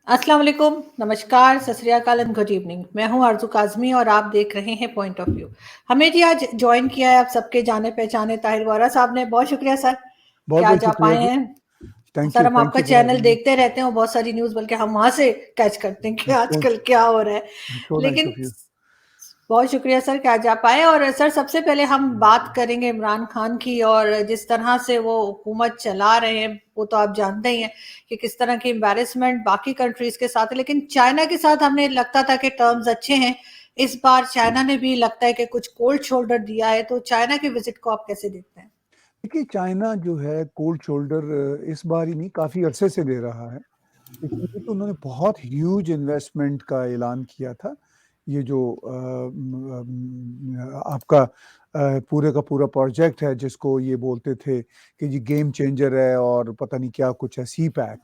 अस्सलाम वालेकुम, नमस्कार, सत श्री अकाल एंड गुड इवनिंग। मैं हूं आरज़ू काज़मी और आप देख रहे हैं पॉइंट ऑफ व्यू। हमें जी आज जॉइन किया है आप सबके जाने पहचाने ताहिर वोरा साहब ने। बहुत शुक्रिया सर कि बहुत बहुत आज आप शुक्रिया आए जी। हैं। सर, हम थैंक आपका you for channel having me. देखते रहते हैं और बहुत सारी न्यूज़ बल्कि हम वहाँ से कैच करते हैं कि सो आजकल क्या हो रहा है। सो नाइस लेकिन ऑफ यू। बहुत शुक्रिया सर कि आज आप आए। और सर, सबसे पहले हम बात करेंगे इमरान खान की और जिस तरह से वो हुकूमत चला रहे हैं। वो तो आप जानते ही हैं कि किस तरह की एम्बेरसमेंट बाकी कंट्रीज के साथ है, लेकिन चाइना के साथ हमें लगता था कि टर्म्स अच्छे हैं। इस बार चाइना ने भी लगता है कि कुछ कोल्ड शोल्डर दिया है, तो चाइना की विजिट को आप कैसे देखते हैं? देखिए, चाइना जो है कोल्ड शोल्डर इस बार ही नहीं, काफ़ी अरसे से दे रहा है। क्योंकि तो उन्होंने बहुत ह्यूज इन्वेस्टमेंट का ऐलान किया था। ये जो आपका पूरे का पूरा प्रोजेक्ट है, जिसको ये बोलते थे कि ये गेम चेंजर है और पता नहीं क्या कुछ है, सी पैक।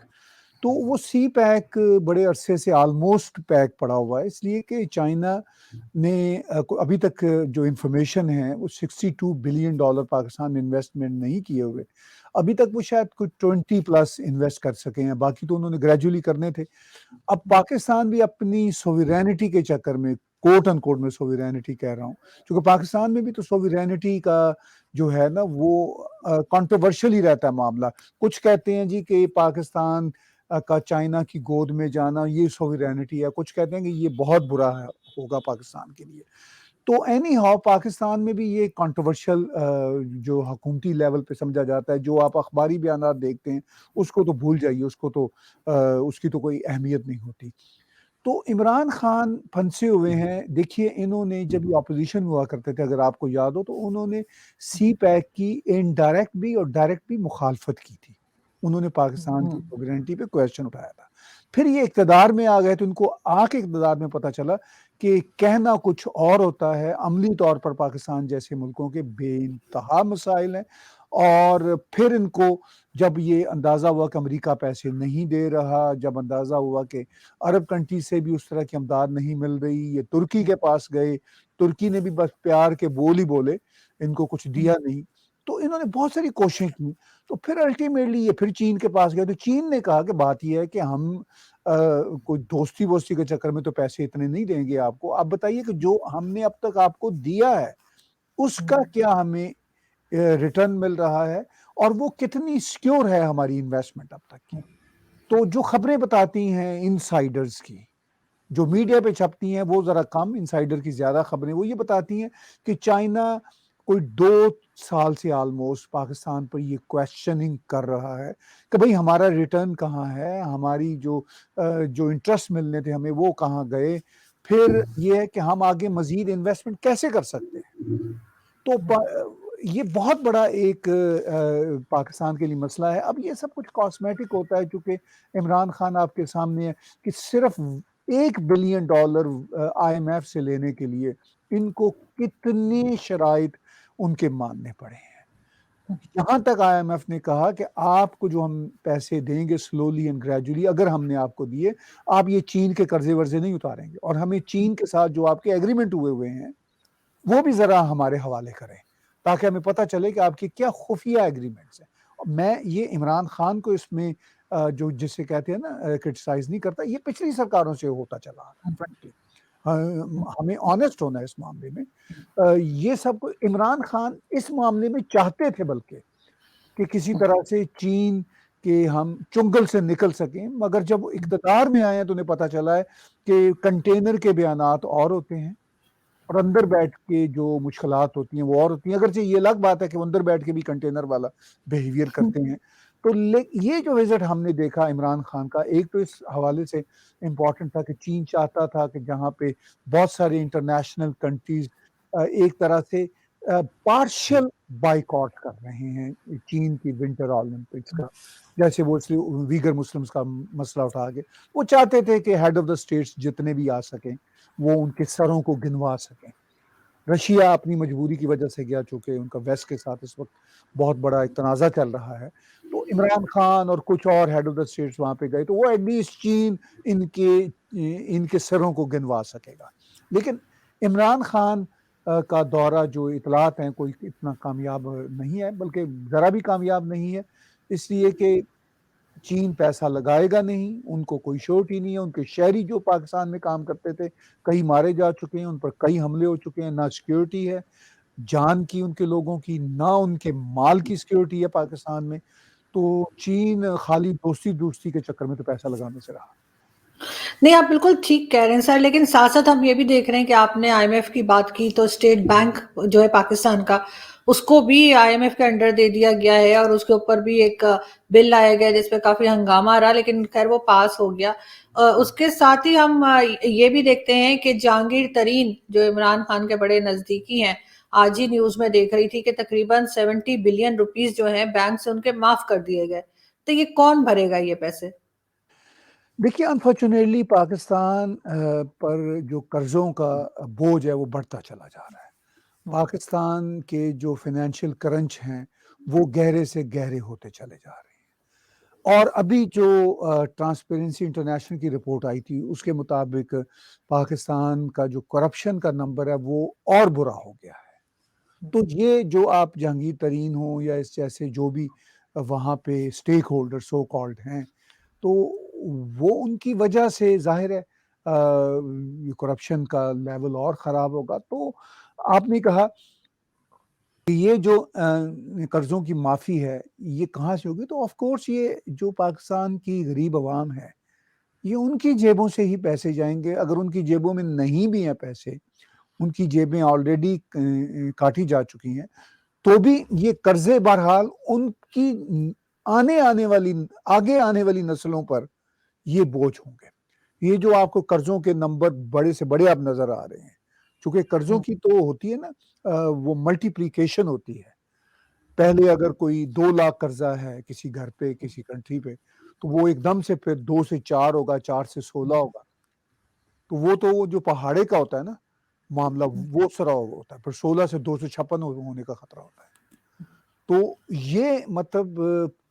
तो वो सी पैक बड़े अरसे से ऑलमोस्ट पैक पड़ा हुआ है, इसलिए कि चाइना ने अभी तक जो इंफॉर्मेशन है वो $62 बिलियन पाकिस्तान में इन्वेस्टमेंट नहीं किए हुए। अभी तक वो शायद कुछ 20+ इन्वेस्ट कर सके हैं, बाकी तो उन्होंने ग्रेजुअली करने थे। अब पाकिस्तान भी अपनी सोवरेनिटी के चक्कर में, कोट अनकोट में सोवरेनिटी कह रहा हूँ, क्योंकि पाकिस्तान में भी तो सोवरेनिटी का जो है ना वो कंट्रोवर्शियल ही रहता है मामला। कुछ कहते हैं जी कि पाकिस्तान का चाइना की गोद में जाना ये सोवरेनिटी है, कुछ कहते हैं कि ये बहुत बुरा है होगा पाकिस्तान के लिए। तो एनी हाउ पाकिस्तान में भी ये कंट्रोवर्शियल जो हुकूमती लेवल पे समझा जाता है, जो आप अखबारी बयानात देखते हैं उसको तो भूल जाइए, उसको तो उसकी तो कोई अहमियत नहीं होती। तो इमरान खान फंसे हुए हैं। देखिए, इन्होंने जब ये ऑपोजिशन हुआ करते थे, अगर आपको याद हो, तो उन्होंने सी पैक की इनडायरेक्ट भी और डायरेक्ट भी मुखालफत की थी। उन्होंने पाकिस्तान की सोवरेनिटी पे क्वेश्चन उठाया था। फिर ये इक़्तिदार में आ गए तो इनको आके इक़्तिदार में पता चला कि कहना कुछ और होता है। अमली तौर पर पाकिस्तान जैसे मुल्कों के बेइंतहा मसाइल हैं, और फिर इनको जब ये अंदाज़ा हुआ कि अमेरिका पैसे नहीं दे रहा, जब अंदाज़ा हुआ कि अरब कंट्री से भी उस तरह की इमदाद नहीं मिल रही, ये तुर्की के पास गए, तुर्की ने भी बस प्यार के बोल ही बोले, इनको कुछ दिया नहीं। तो इन्होंने बहुत सारी कोशिशें की, तो फिर अल्टीमेटली ये फिर चीन के पास गए, तो चीन ने कहा कि बात ये है कि हम कोई दोस्ती-वोस्ती के चक्कर में तो पैसे इतने नहीं देंगे आपको। आप बताइए कि जो हमने अब तक आपको दिया है, उसका क्या हमें रिटर्न मिल रहा है, और वो कितनी सिक्योर है हमारी इन्वेस्टमेंट अब तक की। तो जो खबरें बताती हैं इनसाइडर्स की, जो मीडिया पे छपती हैं वो ज़रा कम, इनसाइडर की ज़्यादा खबरें, वो ये बताती हैं कि चाइना कोई 2 साल से ऑलमोस्ट पाकिस्तान पर ये क्वेश्चनिंग कर रहा है कि भई हमारा रिटर्न कहाँ है? हमारी जो इंटरेस्ट मिलने थे हमें वो कहाँ गए? फिर ये है कि हम आगे मज़ीद इन्वेस्टमेंट कैसे कर सकते हैं? तो ये बहुत बड़ा एक पाकिस्तान के लिए मसला है। अब ये सब कुछ कॉस्मेटिक होता है, क्योंकि इमरान खान आपके सामने है कि सिर्फ $1 बिलियन IMF से लेने के लिए इनको कितनी शराइत उनके मानने पड़े हैं। यहाँ तक IMF ने कहा कि आपको जो हम पैसे देंगे स्लोली एंड ग्रेजुअली, अगर हमने आपको दिए, आप ये चीन के कर्जे वर्जे नहीं उतारेंगे, और हमें चीन के साथ जो आपके एग्रीमेंट हुए हुए हैं वो भी ज़रा हमारे हवाले करें, ताकि हमें पता चले कि आपकी क्या खुफिया एग्रीमेंट्स हैं। मैं ये इमरान खान को इसमें जो जिसे कहते हैं ना क्रिटिसाइज़ नहीं करता, ये पिछली सरकारों से होता चला आ रहा है फ्रैंकली। हमें ऑनेस्ट होना है इस मामले में। ये सब इमरान खान इस मामले में चाहते थे बल्कि कि किसी तरह से चीन के हम चुंगल से निकल सकें, मगर जब इक़्तिदार में आए हैं तो उन्हें पता चला है कि कंटेनर के बयानात और होते हैं और अंदर बैठ के जो मुश्किलात होती हैं वो और होती हैं। अगरचे ये अलग बात है कि वो अंदर बैठ के भी कंटेनर वाला बिहेवियर करते हैं। तो ये जो विजिट हमने देखा इमरान खान का, एक तो इस हवाले से इम्पोर्टेंट था कि चीन चाहता था कि जहाँ पे बहुत सारे इंटरनेशनल कंट्रीज एक तरह से पार्शियल बाइकॉट कर रहे हैं चीन की विंटर ओलंपिक्स का, जैसे वो वीगर मुस्लिम्स का मसला उठा के वो चाहते थे कि हेड ऑफ द स्टेट्स जितने भी आ सकें वो उनके सरों को गिनवा सकें। रशिया अपनी मजबूरी की वजह से गया, चूंकि उनका वेस्ट के साथ इस वक्त बहुत बड़ा एक तनाज़ा चल रहा है। तो इमरान खान और कुछ और हेड ऑफ द स्टेट्स वहां पे गए, तो वो एटलीस्ट चीन इनके इनके सरों को गिनवा सकेगा। लेकिन इमरान खान का दौरा, जो इतलात हैं, कोई इतना कामयाब नहीं है, बल्कि ज़रा भी कामयाब नहीं है, इसलिए कि चीन पैसा लगाएगा नहीं, उनको कोई श्योरिटी नहीं है, उनके शहरी जो पाकिस्तान में काम करते थे, कई मारे जा चुके हैं, उन पर कई हमले हो चुके हैं, ना सिक्योरिटी है, जान की उनके लोगों की, ना उनके माल की सिक्योरिटी है पाकिस्तान में। तो चीन खाली दोस्ती-दोस्ती के चक्कर में तो पैसा लगाने से रहा। नहीं, आप बिल्कुल ठीक कह रहे हैं सर, लेकिन साथ-साथ हम ये भी देख रहे हैं कि आपने आईएमएफ की बात की, तो स्टेट बैंक जो है पाकिस्तान का, उसको भी आईएमएफ के अंडर दे दिया गया है और उसके ऊपर भी एक बिल लाया गया जिस पे काफ़ी हंगामा रहा, लेकिन खैर वो पास हो गया। उसके साथ ही हम ये भी देखते हैं कि जहांगीर तरीन, जो इमरान खान के बड़े नज़दीकी हैं, आज ही न्यूज़ में देख रही थी कि तकरीबन 70 बिलियन रुपीस जो हैं बैंक से उनके माफ़ कर दिए गए। तो ये कौन भरेगा ये पैसे? देखिए अनफॉर्चुनेटली पाकिस्तान पर जो कर्ज़ों का बोझ है वो बढ़ता चला जा रहा है। पाकिस्तान के जो फाइनेंशियल क्रंच हैं, वो गहरे से गहरे होते चले जा रहे हैं। और अभी जो ट्रांसपेरेंसी इंटरनेशनल की रिपोर्ट आई थी, उसके मुताबिक पाकिस्तान का जो करप्शन का नंबर है, वो और बुरा हो गया है। तो ये जो आप जहांगीर तरीन हो या इस जैसे जो भी वहाँ पे स्टेक होल्डर सो कॉल्ड हैं, तो वो उनकी वजह से ज़ाहिर है करप्शन का लेवल और ख़राब होगा। तो आपने कहा कि ये जो कर्ज़ों की माफ़ी है, ये कहाँ से होगी? तो ऑफ़ कोर्स ये जो पाकिस्तान की गरीब अवाम है, ये उनकी जेबों से ही पैसे जाएँगे। अगर उनकी जेबों में नहीं भी हैं पैसे, उनकी जेबें ऑलरेडी काटी जा चुकी हैं, तो भी ये कर्ज़े बहरहाल उनकी आगे आने वाली नस्लों पर ये बोझ होंगे। ये जो आपको कर्ज़ों के नंबर बड़े से बड़े अब नज़र आ रहे हैं, चूँकि कर्ज़ों की तो होती है ना वो मल्टीप्लिकेशन होती है। पहले अगर कोई 2 लाख कर्ज़ा है किसी घर पे, किसी कंट्री पे, तो वो एकदम से फिर 2 से 4 होगा, 4 से 16 होगा। तो वो जो पहाड़े का होता है ना मामला, वो सारा होता है। फिर 16 से 256 होने का खतरा होता है। तो ये मतलब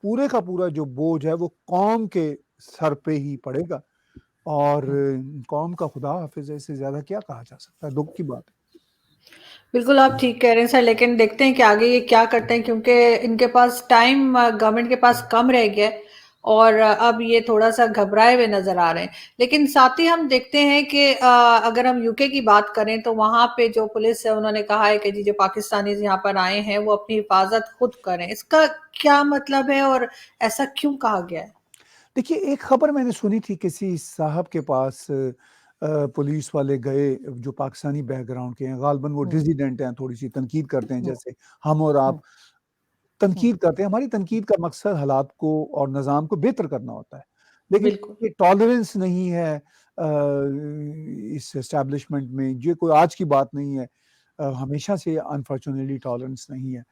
पूरे का पूरा जो बोझ है वो कौम के सर पे ही पड़ेगा और कौम का खुदा हाफ़िज़ है, इससे ज़्यादा क्या कहा जा सकता है? दुःख की बात है। बिल्कुल, आप ठीक कह रहे हैं सर, लेकिन देखते हैं कि आगे ये क्या करते हैं, क्योंकि इनके पास टाइम गवर्नमेंट के पास कम रह गया है और अब ये थोड़ा-सा घबराए हुए नज़र आ रहे हैं। लेकिन साथ ही हम देखते हैं कि अगर हम यूके की बात करें तो वहाँ पे जो पुलिस है उन्होंने कहा है कि जी जो पाकिस्तानीज़ यहाँ पर आए हैं वो अपनी हिफाज़त खुद करें। इसका क्या मतलब है और ऐसा क्यों कहा गया है? देखिए, एक खबर मैंने सुनी थी किसी साहब के पास पुलिस वाले गए जो पाकिस्तानी बैकग्राउंड के हैं, ग़ालिबन वो हुँ, डिसिडेंट हैं, थोड़ी-सी तनकीद करते हैं हुँ, जैसे हम और हुँ, आप हुँ, तनकीद करते हैं। हमारी तनकीद का मकसद हालात को और निज़ाम को बेहतर करना होता है। लेकिन बिल्कुल। ये टॉलरेंस नहीं है इस एस्टेब्लिशमेंट में, ये कोई आज की बात नहीं है। हमेशा से अनफॉर्च्यूनेटली टॉलरेंस नहीं है।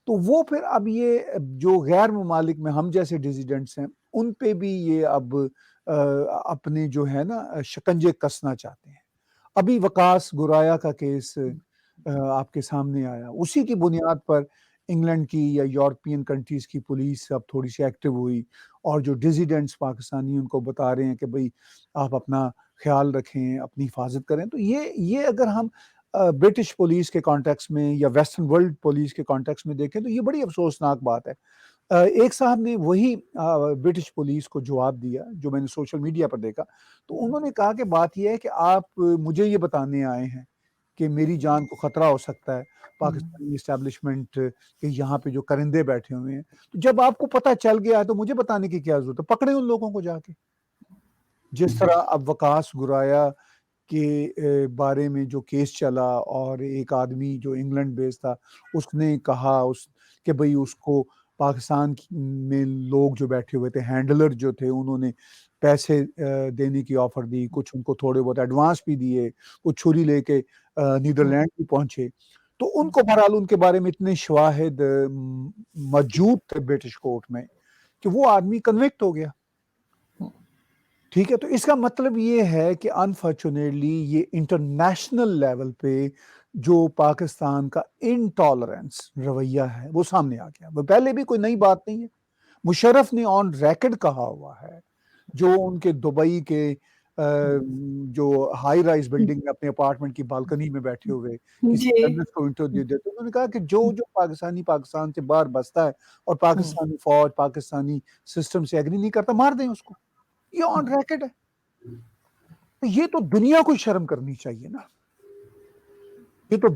तो वो फिर अब ये जो गैर ममालिक में हम जैसे डिसिडेंट्स हैं, उन पे भी ये अब अपने जो है ना शिकंजे कसना चाहते हैं। अभी वकास गुराया का केस आपके सामने आया। उसी की बुनियाद पर इंग्लैंड की या यूरोपियन कंट्रीज़ की पुलिस अब थोड़ी-सी एक्टिव हुई और जो डिसिडेंट्स पाकिस्तानी उनको बता रहे हैं कि भई आप अपना ख़्याल रखें, अपनी हिफ़ाज़त करें। तो ये अगर हम ब्रिटिश पुलिस के कॉन्टेक्स्ट में या वेस्टर्न वर्ल्ड पुलिस के कॉन्टेक्स्ट में देखें तो ये बड़ी अफ़सोसनाक बात है। एक साहब ने वही ब्रिटिश पुलिस को जवाब दिया जो मैंने सोशल मीडिया पर देखा। तो उन्होंने कहा कि बात ये है कि आप मुझे ये बताने आए हैं कि मेरी जान को खतरा हो सकता है, हुँ, पाकिस्तानी एस्टेब्लिशमेंट के यहाँ पे जो करिंदे बैठे हुए हैं। तो जब आपको पता चल गया है तो मुझे बताने की क्या ज़रूरत है? पकड़े उन लोगों को जाके। जिस तरह अब वकास गुराया के बारे में जो केस चला और एक आदमी जो इंग्लैंड बेस्ड था, उसने कहा कि भई उसको पाकिस्तान में लोग जो बैठे हुए थे, हैंडलर जो थे, उन्होंने पैसे देने की ऑफ़र दी, कुछ उनको थोड़े बहुत एडवांस भी दिए, वो छुरी लेके हुँ, नीदरलैंड भी पहुँचे। तो उनको बहरहाल उनके बारे में इतने शवाहिद मौजूद थे ब्रिटिश कोर्ट में कि वो आदमी कन्विक्ट हो गया। हुँ। ठीक है, तो इसका मतलब ये है कि अनफॉर्च्यूनेटली ये इंटरनेशनल लेवल पे जो पाकिस्तान का इनटॉलरेंस रवैया है, वो सामने आ गया। वो पहले भी कोई नई बात नहीं है। मुशर्रफ ने ऑन रिकॉर्ड कहा हुआ है, जो उनके दुबई के जो हाई राइज बिल्डिंग में अपने अपार्टमेंट की बालकनी में बैठे हुए किसी जी। जर्नलिस्ट को इंटरव्यू देते, तो उन्होंने कहा कि जो जो पाकिस्तानी पाकिस्तान से बाहर बसता है और पाकिस्तानी फौज पाकिस्तानी सिस्टम से एग्री नहीं करता, मार दें उसको। ये ऑन रैकेट है। तो ये तो दुनिया को शर्म करनी चाहिए ना। ये तो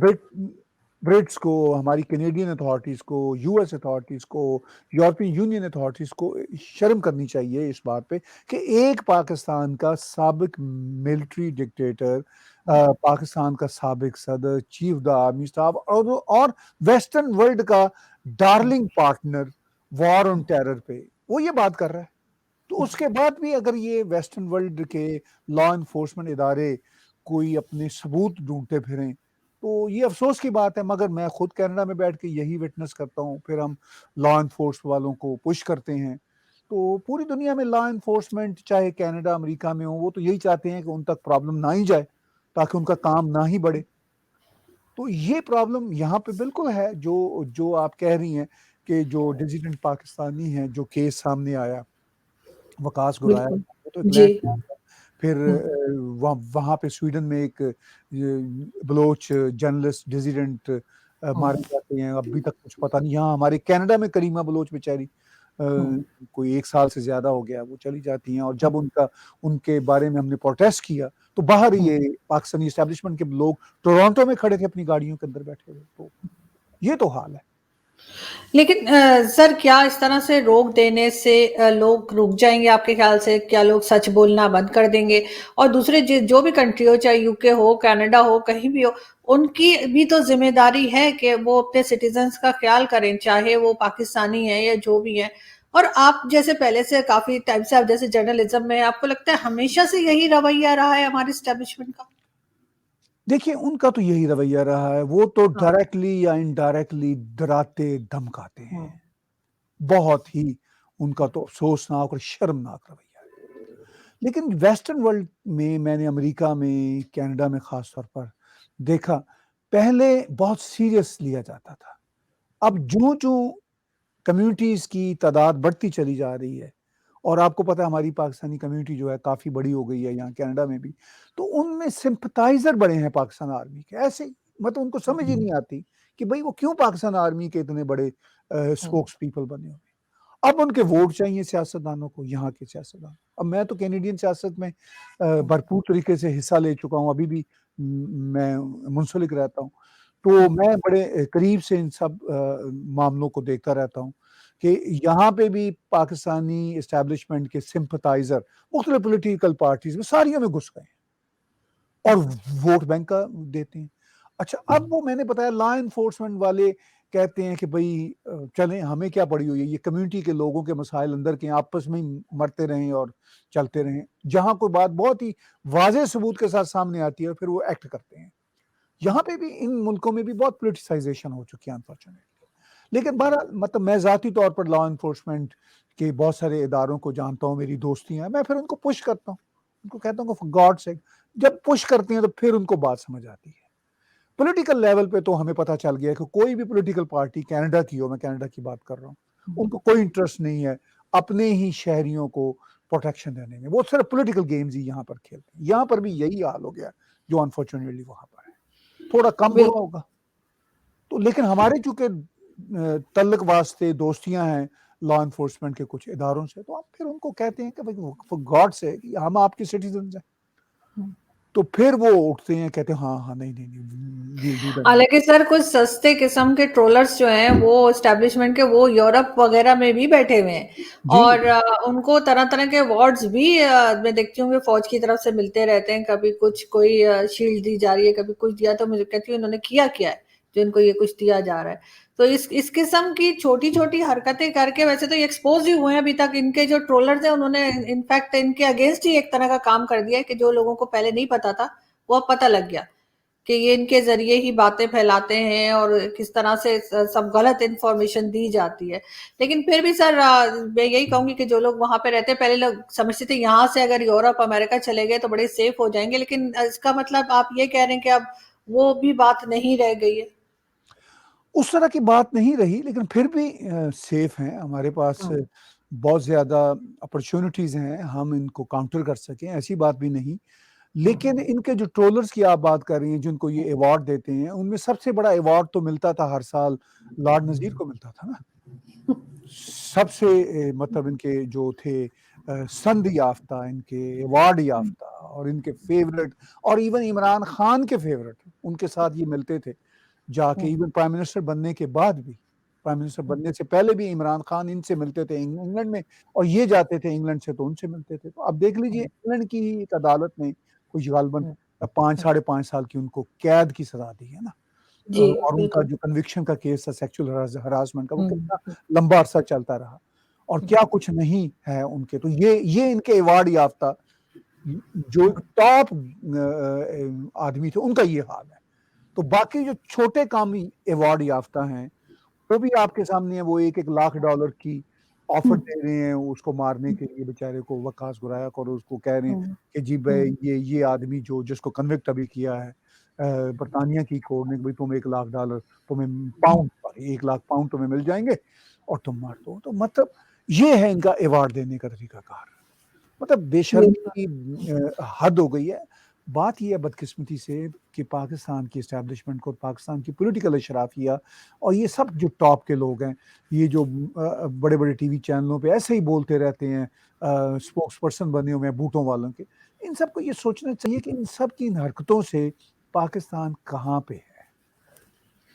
ब्रिट्स को, हमारी कैनेडियन अथॉरिटीज को, यूएस अथॉरिटीज को, यूरोपियन यूनियन अथॉरिटीज को शर्म करनी चाहिए इस बात पे कि एक पाकिस्तान का साबिक मिलिट्री डिक्टेटर, पाकिस्तान का साबिक सदर, चीफ द आर्मी स्टाफ और वेस्टर्न वर्ल्ड का darling partner war on terror पे वो ये बात कर रहा है। तो उसके बाद भी अगर ये वेस्टर्न वर्ल्ड के लॉ इन्फोर्समेंट इदारे कोई अपने सबूत ढूंढते फिरें तो ये अफसोस की बात है। मगर मैं खुद कनाडा में बैठ के यही विटनेस करता हूँ, फिर हम लॉ इन्फोर्स वालों को पुश करते हैं। तो पूरी दुनिया में लॉ इन्फोर्समेंट चाहे कनाडा अमेरिका में हो, वो तो यही चाहते हैं कि उन तक प्रॉब्लम ना ही जाए ताकि उनका काम ना ही बढ़े। तो ये प्रॉब्लम यहाँ पे बिल्कुल है जो जो आप कह रही हैं कि जो डिजिटेंट पाकिस्तानी है, जो केस सामने आया वकास गुराया, बिल्कुल। वो तो एक जी। लैंडमार्क है। फिर वहाँ पे स्वीडन में एक बलोच जर्नलिस्ट डिजिडेंट मारे जाते हैं, अभी तक कुछ पता नहीं। यहाँ हमारे कनाडा में करीमा बलोच बेचारी कोई 1 साल से ज्यादा हो गया, वो चली जाती हैं। और जब उनके बारे में हमने प्रोटेस्ट किया तो बाहर ये पाकिस्तानी एस्टेब्लिशमेंट के लोग टोरंटो में खड़े थे अपनी गाड़ियों के अंदर बैठे हुए। तो ये तो हाल है। लेकिन सर क्या इस तरह से रोक देने से लोग रुक जाएंगे आपके ख्याल से? क्या लोग सच बोलना बंद कर देंगे? और दूसरे जो भी कंट्री हो, चाहे यूके हो, कनाडा हो, कहीं भी हो, उनकी भी तो जिम्मेदारी है कि वो अपने सिटीजन्स का ख्याल करें, चाहे वो पाकिस्तानी है या जो भी है। और आप जैसे पहले से काफी टाइम से आप जैसे जर्नलिज्म में, आपको लगता है हमेशा से यही रवैया रहा है हमारे स्टैब्लिशमेंट का? देखिए उनका तो यही रवैया रहा है। वो तो हाँ। डायरेक्टली या इनडायरेक्टली डराते धमकाते हैं। बहुत ही उनका तो अफसोसनाक और शर्मनाक रवैया है। लेकिन वेस्टर्न वर्ल्ड में, मैंने अमेरिका में, कनाडा में खास तौर पर देखा, पहले बहुत सीरियस लिया जाता था। अब जो जो कम्युनिटीज की तादाद बढ़ती चली जा रही है, और आपको पता है हमारी पाकिस्तानी कम्युनिटी जो है काफी बड़ी हो गई है यहाँ कनाडा में भी, तो उनमें सिंपथाइजर बड़े हैं पाकिस्तान आर्मी के। ऐसे मतलब उनको समझ ही नहीं आती कि भाई वो क्यों पाकिस्तान आर्मी के इतने बड़े स्पोक्स पीपल बने हुए। अब उनके वोट चाहिए सियासतदानों को, यहाँ के सियासतदान। अब मैं तो कैनेडियन सियासत में भरपूर तरीके से हिस्सा ले चुका हूँ, अभी भी मैं मुंसलिक रहता हूँ। तो मैं बड़े करीब से इन सब मामलों को देखता रहता हूँ कि यहाँ पे भी पाकिस्तानी एस्टेब्लिशमेंट के सिंपथाइजर मुख्तलिफ पोलिटिकल पार्टीज में सारियों में घुस गए हैं और वोट बैंक का देते हैं। अच्छा, अब वो मैंने बताया लॉ इन्फोर्समेंट वाले कहते हैं कि भाई चलें, हमें क्या पड़ी हुई है, ये कम्युनिटी के लोगों के मसाइल अंदर के आपस में ही मरते रहें और चलते रहें। जहां कोई बात बहुत ही वाज़ेह सबूत के साथ सामने आती है फिर वो एक्ट करते हैं। यहाँ पे भी इन मुल्कों में भी बहुत पोलिटिसाइजेशन हो चुकी है अनफॉर्चुनेटली। लेकिन बहरहाल मतलब मैं जाती तौर पर लॉ इन्फोर्समेंट के बहुत सारे इदारों को जानता हूँ, मेरी दोस्तियां हैं, मैं फिर उनको पुश करता हूँ, उनको कहता हूँ फॉर गॉड सेक। जब पुश करती हैं तो फिर उनको बात समझ आती है। पॉलिटिकल लेवल पे तो हमें पता चल गया है कि कोई भी पॉलिटिकल पार्टी, कनाडा की हो, मैं कनाडा की बात कर रहा हूँ, उनको कोई इंटरेस्ट नहीं है अपने ही शहरियों को प्रोटेक्शन देने में। वो सिर्फ पॉलिटिकल गेम्स ही यहाँ पर खेलते हैं। यहाँ पर भी यही हाल हो गया जो अनफॉर्चुनेटली वहां पर है। थोड़ा कम बुरा होगा तो, लेकिन हमारे चूंकि तल्लक वास्ते दोस्तियां हैं लॉ इन्फोर्समेंट के कुछ इदारों से, तो आप फिर उनको कहते हैं कि भाई फॉर गॉड से हम आपके सिटीजन हैं। तो फिर वो उठते हैं, कहते हैं हाँ हाँ नहीं नहीं नहीं। हालांकि सर कुछ सस्ते किस्म के ट्रोलर्स जो हैं वो एस्टेब्लिशमेंट के, वो यूरोप वगैरह में भी बैठे हुए हैं। जी और उनको तरह तरह के अवार्ड्स भी मैं देखती हूँ कि फौज की तरफ से मिलते रहते हैं। कभी कुछ कोई शील्ड दी जा रही है, कभी कुछ दिया, तो मुझे कहती हूँ इन्होंने किया क्या है जो इनको ये कुछ दिया जा रहा है। तो इस किस्म की छोटी छोटी हरकतें करके, वैसे तो ये एक्सपोज ही हुए हैं अभी तक। इनके जो ट्रोलर्स हैं उन्होंने इनफैक्ट इनके अगेंस्ट ही एक तरह का काम कर दिया है कि जो लोगों को पहले नहीं पता था वो अब पता लग गया कि ये इनके जरिए ही बातें फैलाते हैं और किस तरह से सब गलत इंफॉर्मेशन दी जाती है। लेकिन फिर भी सर मैं यही कहूंगी कि जो लोग वहां पे रहते हैं, पहले लोग समझते थे यहाँ से अगर यूरोप अमेरिका चले गए तो बड़े सेफ हो जाएंगे, लेकिन इसका मतलब आप ये कह रहे हैं कि अब वो भी बात नहीं रह गई है? उस तरह की बात नहीं रही, लेकिन फिर भी सेफ हैं हमारे पास। बहुत ज़्यादा अपॉर्चुनिटीज़ हैं, हम इनको काउंटर कर सकें, ऐसी बात भी नहीं। लेकिन इनके जो ट्रोलर्स की आप बात कर रही हैं, जिनको ये अवार्ड देते हैं, उनमें सबसे बड़ा अवार्ड तो मिलता था हर साल, लॉर्ड नज़ीर को मिलता था ना। सबसे मतलब इनके जो थे संद याफ्ता, इनके अवार्ड याफ्ता और इनके फेवरेट, और इवन इमरान खान के फेवरेट उनके साथ ये मिलते थे जाके। इवन प्राइम मिनिस्टर बनने के बाद भी, प्राइम मिनिस्टर बनने से पहले भी इमरान खान इनसे मिलते थे इंग्लैंड में, और ये जाते थे इंग्लैंड से तो उनसे मिलते थे। तो अब देख लीजिए, इंग्लैंड की एक अदालत ने कुछ गालबन 5-5.5 साल की उनको कैद की सजा दी है ना। जी, और उनका बिल्कुल। जो कन्विक्शन का केस था सेक्सुअल हरासमेंट का, वो हुँ, कितना लंबा अरसा चलता रहा, और क्या कुछ नहीं है उनके। तो ये इनके अवार्ड याफ्ता जो टॉप आदमी थे, उनका ये हाल है। तो बाकी जो छोटे कामी अवार्ड याफ्ता हैं, वो भी आपके सामने है। वो $1-1 लाख की ऑफर दे रहे हैं उसको मारने के लिए, बेचारे को, वकास गुराया को, और उसको कह रहे हैं कि जी भाई, ये आदमी जिसको कन्विक्ट अभी किया है बरतानिया की कोर्ट ने, भाई तुम $1 लाख, तुम्हें पाउंड, 1 लाख पाउंड तुम्हें मिल जाएंगे और तुम मार दो। तो मतलब ये है इनका अवार्ड देने का तरीकाकार। मतलब बेशर्मी की हद हो गई है। बात ये है बदकिस्मती से कि पाकिस्तान की इस्टेब्लिशमेंट को, पाकिस्तान की पॉलिटिकल अशराफिया और ये सब जो टॉप के लोग हैं, ये जो बड़े बड़े टीवी चैनलों पे ऐसे ही बोलते रहते हैं, स्पोक्स पर्सन बने हुए हैं बूटों वालों के, इन सबको ये सोचना चाहिए कि इन सब की इन हरकतों से पाकिस्तान कहाँ पे है।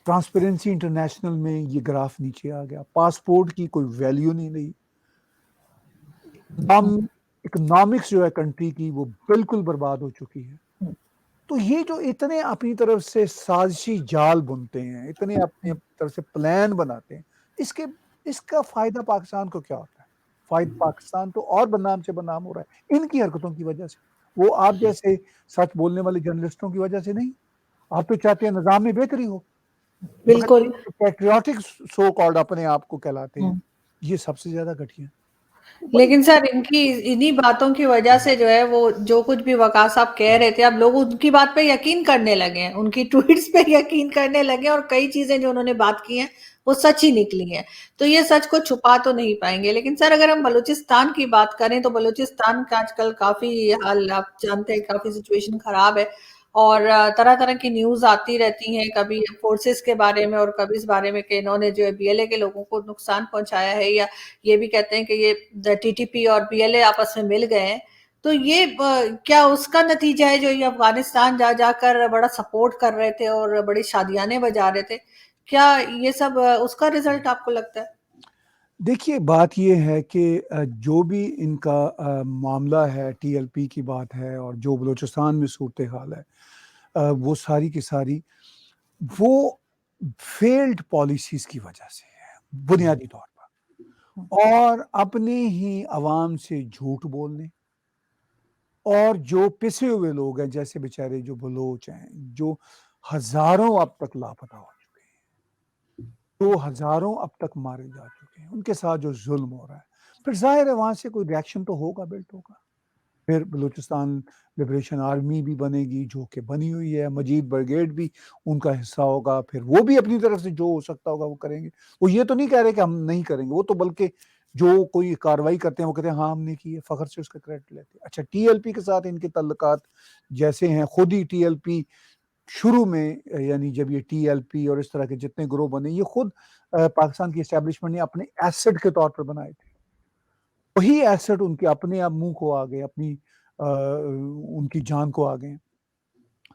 ट्रांसपेरेंसी इंटरनेशनल में ये ग्राफ नीचे आ गया, पासपोर्ट की कोई वैल्यू नहीं रही, इकोनॉमिक्स जो है कंट्री की वो बिल्कुल बर्बाद हो चुकी है। तो ये जो इतने अपनी तरफ से साजिशी जाल बुनते हैं, इतने अपनी तरफ से प्लान बनाते हैं, इसका फायदा पाकिस्तान को क्या होता है? फायदा पाकिस्तान तो और बदनाम से बदनाम हो रहा है इनकी हरकतों की वजह से। वो आप जैसे सच बोलने वाले जर्नलिस्टों की वजह से नहीं। आप तो चाहते हैं निजाम में बेहतरी हो, मगर बिल्कुल। पैट्रियोटिक सो कॉल्ड अपने आप को कहलाते हैं, ये सबसे ज्यादा घटिया। लेकिन सर, इनकी इन्हीं बातों की वजह से जो है, वो जो कुछ भी वकास साहब कह रहे थे, अब लोग उनकी बात पे यकीन करने लगे हैं, उनकी ट्वीट्स पे यकीन करने लगे हैं, और कई चीजें जो उन्होंने बात की हैं वो सच ही निकली हैं। तो ये सच को छुपा तो नहीं पाएंगे। लेकिन सर, अगर हम बलूचिस्तान की बात करें, तो बलूचिस्तान का आजकल काफी हाल, आप जानते हैं, काफी सिचुएशन खराब है, और तरह तरह की न्यूज आती रहती हैं, कभी फोर्सेस के बारे में और कभी इस बारे में कि इन्होंने जो है बीएलए के लोगों को नुकसान पहुंचाया है, या ये भी कहते हैं कि ये टीटीपी और बीएलए आपस में मिल गए हैं। तो ये क्या उसका नतीजा है, जो ये अफगानिस्तान जा जाकर बड़ा सपोर्ट कर रहे थे और बड़ी शादियाने बजा रहे थे? क्या ये सब उसका रिजल्ट आपको लगता है? देखिए, बात ये है कि जो भी इनका मामला है, टीएलपी की बात है, और जो बलूचिस्तान में सूरत हाल है, वो सारी की सारी वो फेल्ड पॉलिसीज की वजह से है, बुनियादी तौर पर, और अपने ही अवाम से झूठ बोलने, और जो पिसे हुए लोग हैं, जैसे बेचारे जो बलोच हैं, जो हजारों अब तक लापता हो चुके हैं, जो हजारों अब तक मारे जा चुके हैं, उनके साथ जो जुल्म हो रहा है, फिर जाहिर है वहां से कोई रिएक्शन तो होगा, बिल्ट होगा। फिर बलूचिस्तान लिबरेशन आर्मी भी बनेगी, जो कि बनी हुई है, मजीद ब्रिगेड भी उनका हिस्सा होगा, फिर वो भी अपनी तरफ से जो हो सकता होगा वो करेंगे। वो ये तो नहीं कह रहे कि हम नहीं करेंगे, वो तो बल्कि जो कोई कार्रवाई करते हैं वो कहते हैं हाँ हमने की है, फखर से उसका क्रेडिट लेते हैं। अच्छा, टीएलपी के साथ इनके तल्लुकात जैसे हैं, खुद ही टीएलपी शुरू में, यानी जब ये टीएलपी और इस तरह के जितने ग्रोह बने, ये खुद पाकिस्तान की एस्टेब्लिशमेंट ने अपने एसेट के तौर पर बनाए थे। वही एसेट उनके अपने आप मुंह को आ गए, अपनी उनकी जान को आ गए।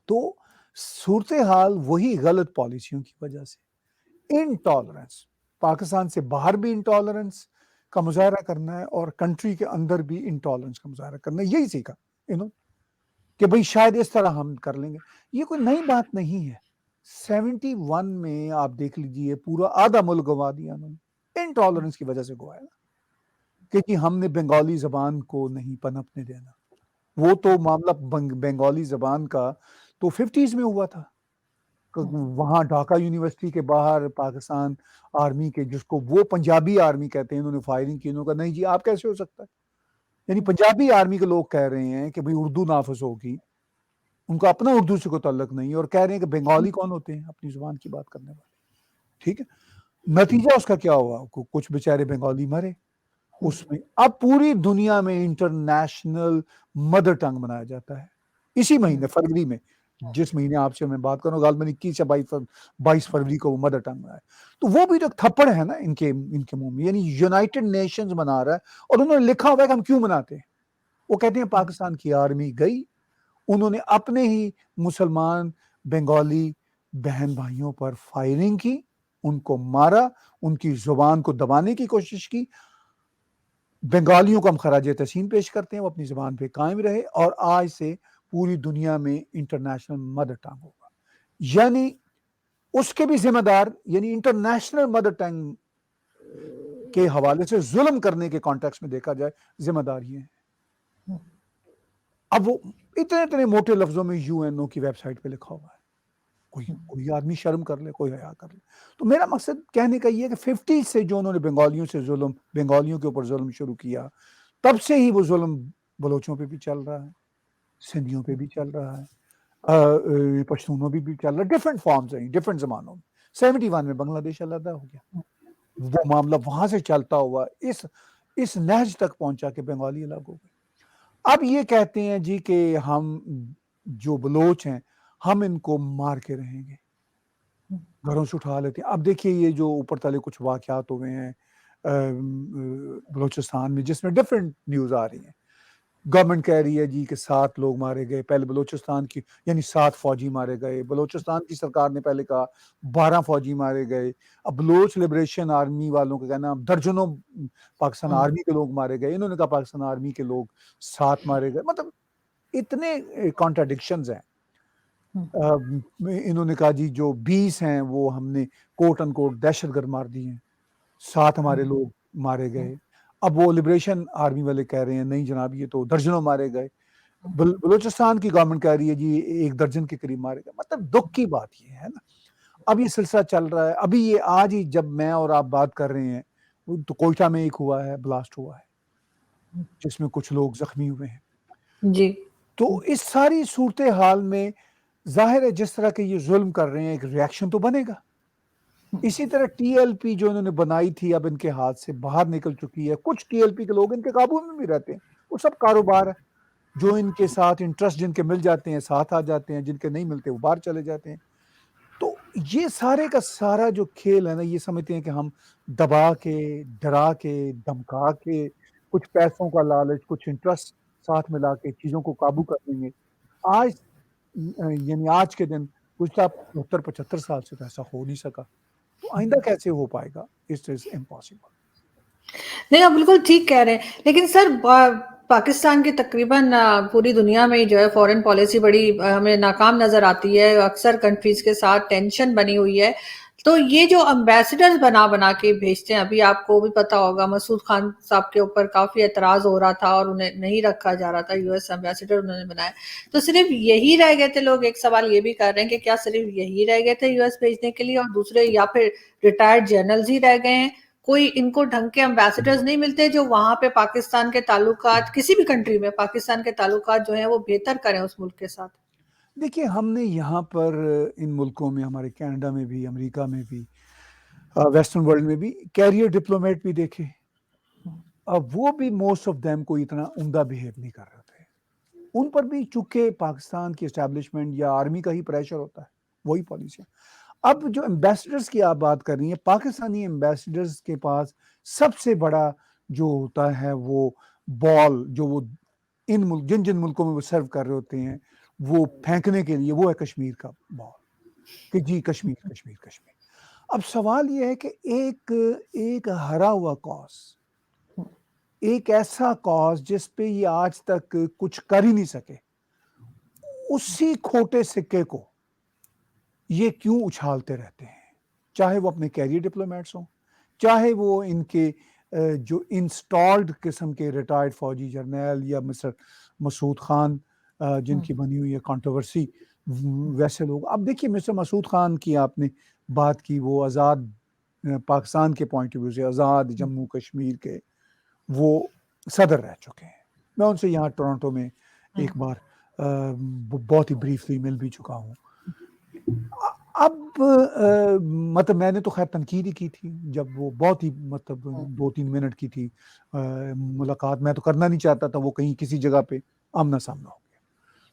तो सूरत हाल वही गलत पॉलिसियों की वजह से, इनटॉलरेंस, पाकिस्तान से बाहर भी इनटॉलरेंस का मुजाहरा करना है और कंट्री के अंदर भी इनटॉलरेंस का मुजाहरा करना है, यही सीखा कि भाई शायद इस तरह हम कर लेंगे। ये कोई नई बात नहीं है। 71 में आप देख लीजिए, पूरा आधा मुल्क गवा दिया उन्होंने, इनटॉलरेंस की वजह से गवाया, क्योंकि हमने बंगाली जबान को नहीं पनपने देना। वो तो मामला बंगाली जबान का तो 50s में हुआ था, वहां ढाका यूनिवर्सिटी के बाहर पाकिस्तान आर्मी के, जिसको वो पंजाबी आर्मी कहते हैं, उन्होंने फायरिंग की। उन्होंने कहा नहीं जी, आप कैसे हो सकता है? यानी पंजाबी आर्मी के लोग कह रहे हैं कि भाई उर्दू नाफिज होगी, उनका अपना उर्दू से कोई ताल्लुक नहीं, और कह रहे हैं कि बंगाली कौन होते हैं अपनी जुबान की बात करने वाले। ठीक है, नतीजा उसका क्या हुआ? कुछ बेचारे बंगाली मरे, उसमें अब पूरी दुनिया में इंटरनेशनल मदर टंग मनाया जाता है इसी महीने फरवरी में, जिस महीने आपसे मैं बात कर रहा हूँ, गालमन 21 या 22 फरवरी को वो मदर टंग मनाया। तो वो भी जो थप्पड़ है ना इनके मुंह में, यानी यूनाइटेड नेशंस मना रहा है और उन्होंने लिखा हुआ है कि हम क्यों मनाते हैं। वो कहते हैं पाकिस्तान की आर्मी गई, उन्होंने अपने ही मुसलमान बंगाली बहन भाइयों पर फायरिंग की, उनको मारा, उनकी जुबान को दबाने की कोशिश की। बंगालियों को हम खराज तहसीन पेश करते हैं, वो अपनी जुबान पे कायम रहे और आज से पूरी दुनिया में इंटरनेशनल मदर टंग होगा। यानी उसके भी जिम्मेदार, यानी इंटरनेशनल मदर टंग के हवाले से जुल्म करने के कॉन्टेक्स्ट में देखा जाए जिम्मेदार ये है। अब वो इतने इतने मोटे लफ्जों में यूएनओ की वेबसाइट पे लिखा हुआ है, कोई आदमी शर्म कर ले, कोई हया कर ले। तो मेरा मकसद कहने का ये है कि 50 से जो उन्होंने बंगालियों से जुल्म, बंगालियों के ऊपर जुल्म शुरू किया, तब से ही वो जुल्म बलोचों पे भी चल रहा है, सिंधियों पे भी चल रहा है, पश्तूनों पे भी चल रहा है, डिफरेंट फॉर्म्स हैं, डिफरेंट जमानों में। 71 में बांग्लादेश अलग हो गया, वो मामला वहां से चलता हुआ इस नहज तक पहुंचा के बंगाली अलग हो गए। अब ये कहते हैं जी कि हम जो बलोच हैं हम इनको मार के रहेंगे, घरों से उठा लेते हैं। अब देखिए ये जो ऊपर तले कुछ वाकयात हुए हैं बलोचिस्तान में, जिसमें डिफरेंट न्यूज़ आ रही हैं। गवर्नमेंट कह रही है जी कि 7 लोग मारे गए, पहले बलोचिस्तान की यानी 7 फौजी मारे गए। बलोचिस्तान की सरकार ने पहले कहा 12 फौजी मारे गए। अब बलोच लिबरेशन आर्मी वालों का कहना दर्जनों पाकिस्तान आर्मी के लोग मारे गए। इन्होंने कहा पाकिस्तान आर्मी के लोग 7 मारे गए। मतलब इतने कॉन्ट्राडिक्शंस हैं। इन्होंने कहा जी जो 20 हैं वो हमने कोट अनकोट दहशतगर्द मार दिए हैं, 7 हमारे लोग मारे गए। अब वो लिबरेशन आर्मी वाले कह रहे हैं नहीं जनाब ये तो दर्जनों मारे गए। बलूचिस्तान की गवर्नमेंट कह रही है जी 1 दर्जन के करीब मारे गए। मतलब दुख की बात ये है ना। अब ये सिलसिला चल रहा है। अभी ये आज ही जब मैं और आप बात कर रहे हैं तो कोयटा में एक हुआ है, ब्लास्ट हुआ है, जिसमें कुछ लोग जख्मी हुए हैं। जी। तो इस सारी सूरत हाल में जाहिर है जिस तरह के ये जुल्म कर रहे हैं एक रिएक्शन तो बनेगा। इसी तरह टीएलपी जो इन्होंने बनाई थी अब इनके हाथ से बाहर निकल चुकी है। कुछ टीएलपी के लोग इनके काबू में भी रहते हैं, वो सब कारोबार है। जो इनके साथ इंटरेस्ट जिनके मिल जाते हैं साथ आ जाते हैं, जिनके नहीं मिलते वो बाहर चले जाते हैं। तो ये सारे का सारा जो खेल है ना, ये समझते हैं कि हम दबा के, डरा के, धमका के, कुछ पैसों का लालच, कुछ इंटरेस्ट साथ मिला के चीजों को काबू कर लेंगे। आज यानी आज के दिन पिछला 70-75 साल से तो ऐसा हो नहीं सका, तो आइंदा कैसे हो पाएगा? It is impossible. नहीं, आप बिल्कुल ठीक कह रहे हैं। लेकिन सर पाकिस्तान की तकरीबन पूरी दुनिया में जो है फॉरेन पॉलिसी बड़ी हमें नाकाम नजर आती है। अक्सर कंट्रीज के साथ टेंशन बनी हुई है। तो ये जो एम्बेसडर्स बना के भेजते हैं, अभी आपको भी पता होगा मसूद खान साहब के ऊपर काफी एतराज हो रहा था और उन्हें नहीं रखा जा रहा था, यूएस एम्बेसडर उन्होंने बनाया। तो सिर्फ यही रह गए थे लोग? एक सवाल ये भी कर रहे हैं कि क्या सिर्फ यही रह गए थे यूएस भेजने के लिए और दूसरे या फिर रिटायर्ड जनरल्स ही रह गए हैं? कोई इनको ढंग के एम्बेसडर्स नहीं मिलते जो वहां पे पाकिस्तान के ताल्लुकात, किसी भी कंट्री में पाकिस्तान के ताल्लुकात जो है वो बेहतर करें उस मुल्क के साथ? देखिए हमने यहाँ पर इन मुल्कों में, हमारे कनाडा में भी, अमेरिका में भी, वेस्टर्न वर्ल्ड में भी कैरियर डिप्लोमेट भी देखे। अब वो भी मोस्ट ऑफ देम को इतना उम्दा बिहेव नहीं कर रहे थे। उन पर भी चूंकि पाकिस्तान की एस्टेब्लिशमेंट या आर्मी का ही प्रेशर होता है, वही पॉलिसी। अब जो एम्बेसडर्स की आप बात कर रही हैं, पाकिस्तानी एम्बेसडर्स के पास सबसे बड़ा जो होता है वो बॉल, जो वो जिन जिन मुल्कों में वो सर्व कर रहे होते हैं वो फेंकने के लिए, वो है कश्मीर का बॉल कि जी कश्मीर कश्मीर कश्मीर। अब सवाल ये है कि एक हरा हुआ कॉज, एक ऐसा कॉज जिस पे ये आज तक कुछ कर ही नहीं सके, उसी खोटे सिक्के को ये क्यों उछालते रहते हैं? चाहे वो अपने कैरियर डिप्लोमेट्स हों, चाहे वो इनके जो इंस्टॉल्ड किस्म के रिटायर्ड फौजी जर्नल या मिस्टर मसूद खान जिनकी बनी हुई है कंट्रोवर्सी, वैसे लोग। अब देखिए मिस्टर मसूद खान की आपने बात की, वो आज़ाद पाकिस्तान के पॉइंट ऑफ व्यू से आज़ाद जम्मू कश्मीर के वो सदर रह चुके हैं। मैं उनसे यहाँ टोरंटो में एक बार बहुत ही ब्रीफली मिल भी चुका हूँ। अब मतलब मैंने तो खैर तनकीद ही की थी जब वो बहुत ही मतलब 2-3 मिनट की थी मुलाकात। मैं तो करना नहीं चाहता था, वो कहीं किसी जगह पे आमना सामना हो गया।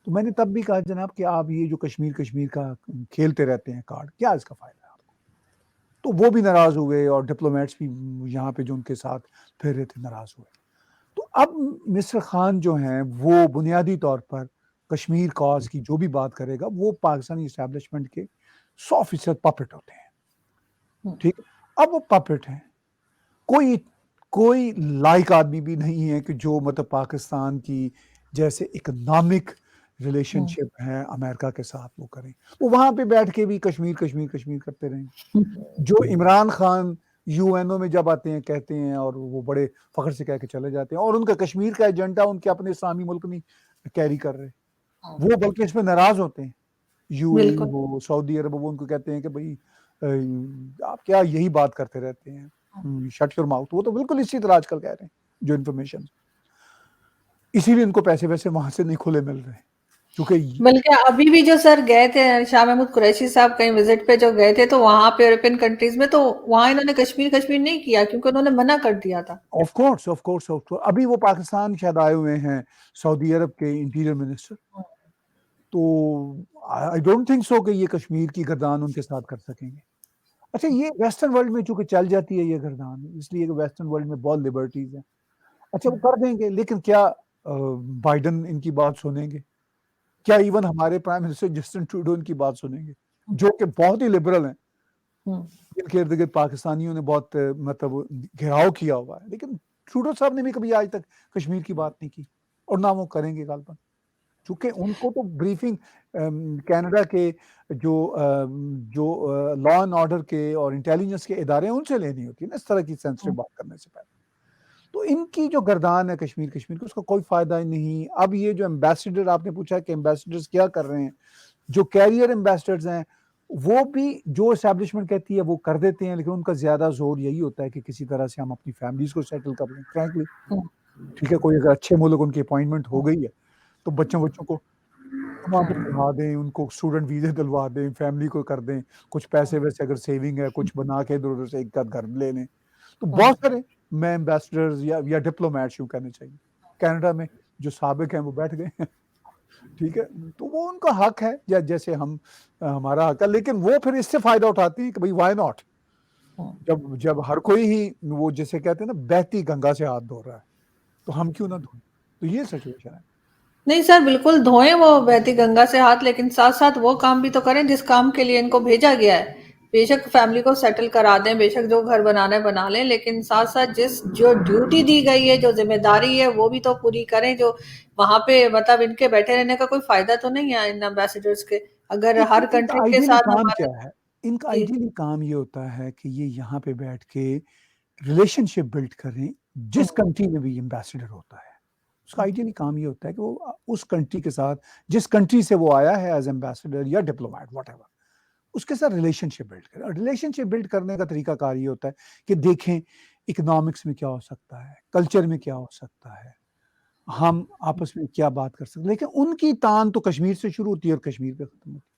तो मैंने तब भी कहा जनाब कि आप ये जो कश्मीर कश्मीर का खेलते रहते हैं कार्ड, क्या इसका फायदा है आपको? तो वो भी नाराज हुए और डिप्लोमेट्स भी यहाँ पे जो उनके साथ फिर रहे थे नाराज हुए। तो अब मिस्र खान जो हैं वो बुनियादी तौर पर कश्मीर कॉज की जो भी बात करेगा वो पाकिस्तानी इस्टेब्लिशमेंट के 100% पपेट होते हैं। ठीक है, अब वो पपेट हैं, कोई कोई लायक आदमी भी नहीं है कि जो मतलब पाकिस्तान की जैसे इकोनॉमिक रिलेशनशिप है अमेरिका के साथ वो करें। वो वहां पे बैठ के भी कश्मीर कश्मीर कश्मीर करते रहें। जो इमरान खान यूएनओ में जब आते हैं कहते हैं और वो बड़े फख्र से कह के चले जाते हैं और उनका कश्मीर का एजेंडा उनके अपने इस्लामी मुल्क नहीं कैरी कर रहे, वो बल्कि इसमें नाराज होते हैं। यूएई बिल्कुल। वो सऊदी अरब वो उनको कहते हैं कि भाई आप क्या यही बात करते रहते हैं, शट योर माउथ। वो तो बिल्कुल इसी तरह आजकल कह रहे हैं जो इन्फॉर्मेशन, इसीलिए इनको पैसे वैसे वहां से नहीं खुले मिल रहे क्योंकि बल्कि अभी भी जो सर गए थे शाह महमूद कुरैशी साहब कहीं विजिट पे जो गए थे तो वहां पे यूरोपियन कंट्रीज में तो वहां इन्होंने कश्मीर कश्मीर नहीं किया क्योंकि उन्होंने मना कर दिया था। Of course of course of course अभी वो पाकिस्तान शायद आए हुए हैं सऊदी अरब के इंटीरियर मिनिस्टर, तो आई डोंट थिंक सो कि ये कश्मीर की गर्दान उनके साथ कर सकेंगे। अच्छा, ये वेस्टर्न वर्ल्ड में चूंकि चल जाती है ये गर्दान, इसलिए कि वेस्टर्न वर्ल्ड में बहुत लिबर्टीज है। अच्छा, वो कर देंगे, लेकिन क्या बाइडन इनकी बात सुनेंगे? क्या इवन हमारे प्राइम मिनिस्टर जस्टिन ट्रूडो इनकी बात सुनेंगे, जो कि बहुत ही लिबरल हैं, इनके इर्द गिर्द पाकिस्तानियों ने बहुत मतलब घेराव किया हुआ है, लेकिन ट्रूडो साहब ने भी कभी आज तक कश्मीर की बात नहीं की और ना वो करेंगे गालबन, चूंकि उनको तो ब्रीफिंग कनाडा के जो लॉ एंड ऑर्डर के और इंटेलिजेंस के इदारे हैं उनसे लेनी होती है ना इस तरह की सेंसिटिव बात करने से पहले। तो इनकी जो गर्दान है कश्मीर कश्मीर की, उसका कोई फायदा ही नहीं। अब ये जो एम्बेसडर आपने पूछा कि एम्बेसडर्स क्या कर रहे हैं, जो कैरियर एम्बेसडर्स हैं वो भी जो एस्टैब्लिशमेंट कहती है वो कर देते हैं, लेकिन उनका ज्यादा जोर यही होता है कि किसी तरह से हम अपनी फैमिलीज को सेटल कर लें फ्रैंकली। ठीक है, कोई अगर अच्छे मुल्क उनकी अपॉइंटमेंट हो गई है तो बच्चों बच्चों को वहाँ पे पढ़ा दें, उनको स्टूडेंट वीजे दिलवा दें, फैमिली को कर दें, कुछ पैसे वैसे अगर सेविंग है कुछ बना के इधर उधर से एक घर ले लें। तो बहुत सारे मैं एम्बेसडर्स या डिप्लोमेट्स यूँ कहने चाहिए कनाडा में जो साबिक हैं वो बैठ गए हैं। ठीक है, तो वो उनका हक है या जैसे हम हमारा हक है, लेकिन वो फिर इससे फायदा उठाती है कि भाई व्हाई नॉट, जब जब हर कोई ही वो जैसे कहते हैं ना बहती गंगा से हाथ धो रहा है तो हम क्यों ना धोएं। तो ये सिचुएशन है। नहीं सर, बिल्कुल धोएं वो बहती गंगा से हाथ, लेकिन साथ साथ वो काम भी तो करें जिस काम के लिए इनको भेजा गया है। बेशक फैमिली को सेटल करा दें, बेशक जो घर बनाना है बना लें, लेकिन साथ साथ जिस जो ड्यूटी दी गई है, जो जिम्मेदारी है वो भी तो पूरी करें। जो वहां पे मतलब इनके बैठे रहने का कोई फायदा तो नहीं है इन एम्बेसडर्स के, अगर देखिए हर इनका कंट्री के आइडियली साथ काम हमारे। क्या है, इनका जी। आइडियली काम ये होता है कि ये यहाँ पे बैठ के रिलेशनशिप बिल्ड करें जिस कंट्री में भी एम्बेसडर होता है। उसका आइडियली काम ये होता है कि वो उस कंट्री के साथ, जिस कंट्री से वो आया है एज एम्बेसडर या डिप्लोमेट व्हाटएवर, उसके साथ रिलेशनशिप बिल्ड करें। और रिलेशनशिप बिल्ड करने का तरीका कार ये होता है कि देखें इकोनॉमिक्स में क्या हो सकता है, कल्चर में क्या हो सकता है, हम आपस में क्या बात कर सकते हैं। लेकिन उनकी तान तो कश्मीर से शुरू होती है और कश्मीर पे खत्म होती है,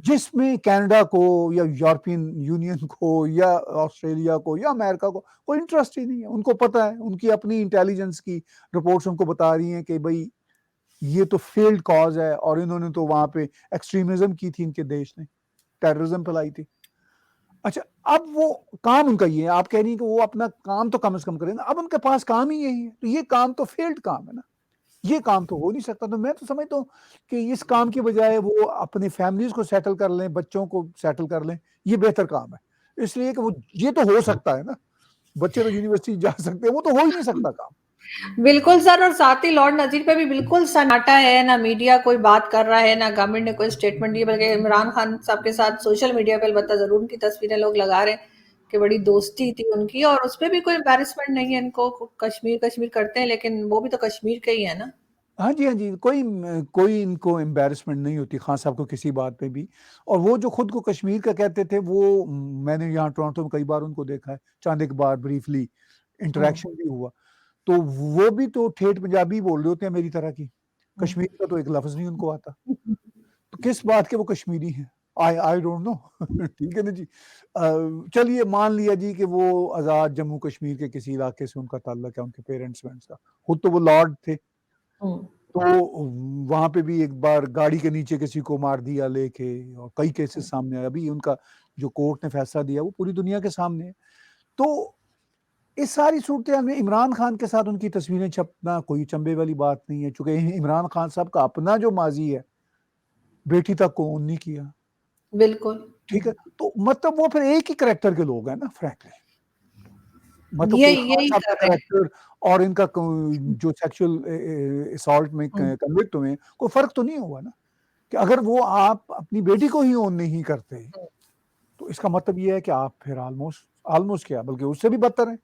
जिसमें कनाडा को या यूरोपियन यूनियन को या ऑस्ट्रेलिया को या अमेरिका को कोई इंटरेस्ट ही नहीं है। उनको पता है, उनकी अपनी इंटेलिजेंस की रिपोर्ट्स उनको बता रही हैं कि भाई ये तो फेल्ड कॉज है और इन्होंने तो वहां पे एक्सट्रीमिज्म की थी, इनके देश ने टेररिज्म फैलाई थी। अच्छा, अब वो काम उनका ये है, आप कह रही हैं कि वो अपना काम तो कम से कम करें ना, अब उनके पास काम ही यही है, तो ये काम तो फेल्ड काम है ना, ये काम तो हो नहीं सकता। तो मैं तो समझता हूँ कि इस काम की बजाय वो अपनी फैमिलीज को सेटल कर लें, बच्चों को सेटल कर लें, ये बेहतर काम है। इसलिए कि वो ये तो हो सकता है ना, बच्चे तो यूनिवर्सिटी जा सकते हैं, वो तो हो ही नहीं सकता काम। बिल्कुल सर, और साथ ही लॉर्ड नजीर पे भी बिल्कुल सन्नाटा है, ना मीडिया कोई बात कर रहा है, ना गवर्नमेंट ने कोई स्टेटमेंट दी, बल्कि इमरान खान साहब के साथ सोशल मीडिया पे अलबत्ता जरूर उनकी तस्वीरें लोग लगा रहे हैं कि बड़ी दोस्ती थी उनकी, और उसपे भी कोई एम्बेरसमेंट नहीं है इनको। कश्मीर कश्मीर करते हैं लेकिन वो भी तो कश्मीर के ही है ना। हाँ जी, हाँ जी, कोई इनको एम्बेरसमेंट नहीं होती खान साहब को किसी बात पे भी। और वो जो खुद को कश्मीर का कहते थे, वो मैंने यहाँ टोरंटो में कई बार उनको देखा है, चंद एक बार ब्रीफली इंटरेक्शन भी हुआ, तो वो भी तो ठेठ पंजाबी बोल रहे होते हैं मेरी तरह की, कश्मीर का तो एक लफ्ज नहीं उनको आता। तो किस बात के वो कश्मीरी हैं? I don't know. ठीक है ना जी। चलिए मान लिया जी कि वो आज़ाद जम्मू कश्मीर के किसी इलाके से उनका ताल्लुक है, उनके पेरेंट्स वेरेंट्स का, खुद तो वो लॉर्ड थे, तो वहाँ पे भी एक बार गाड़ी के नीचे किसी को मार दिया लेके, और कई केसेस सामने आए। अभी उनका जो कोर्ट ने फैसला दिया वो पूरी दुनिया के सामने है। तो इस सारी सूरत-हाल में इमरान खान के साथ उनकी तस्वीरें छपना कोई चंभे वाली बात नहीं है, चूँकि इमरान खान साहब का अपना जो माज़ी है, बेटी तक को ओन नहीं किया। बिल्कुल। ठीक है? तो मतलब वो फिर एक ही करैक्टर के लोग हैं ना फ्रैंकली। मतलब कोई खान यही साहब कर का रहे हैं। करैक्टर और इनका जो सेक्सुअल असॉल्ट में कन्विक्ट हुए हैं, कोई फ़र्क तो नहीं हुआ ना? कि अगर वो आप अपनी बेटी को ही ओन नहीं करते, तो इसका मतलब ये है कि आप फिर ऑलमोस्ट क्या बल्कि उससे भी बदतर हैं।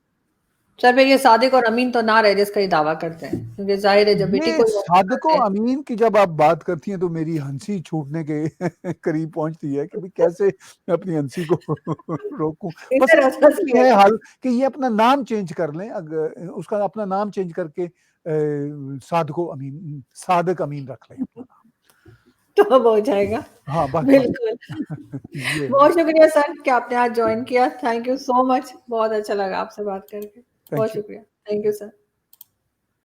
सर फिर ये सादिक और अमीन तो ना रहे जिसका ये दावा करते हैं, क्योंकि ज़ाहिर है जब बेटी ये को ही ऑन सादिक करते व हैं। अमीन की जब आप बात करती हैं तो मेरी हँसी छूटने के करीब पहुँचती है कि भाई कैसे मैं अपनी हँसी को रोकूँ। बस इधर इसका हँस ये लिया है करो। हल कि ये अपना नाम चेंज कर लें, उसका अपना नाम चेंज करके सादिक अमीन रख लें अपना नाम। तो अब हो जाएगा। हाँ, बस। बिल्कुल। ये है। बहुत शुक्रिया सर कि आपने आज जॉइन किया। Thank you so much. बहुत अच्छा लगा आपसे बात करके। थैंक बहुत यू। शुक्रिया। Thank you sir.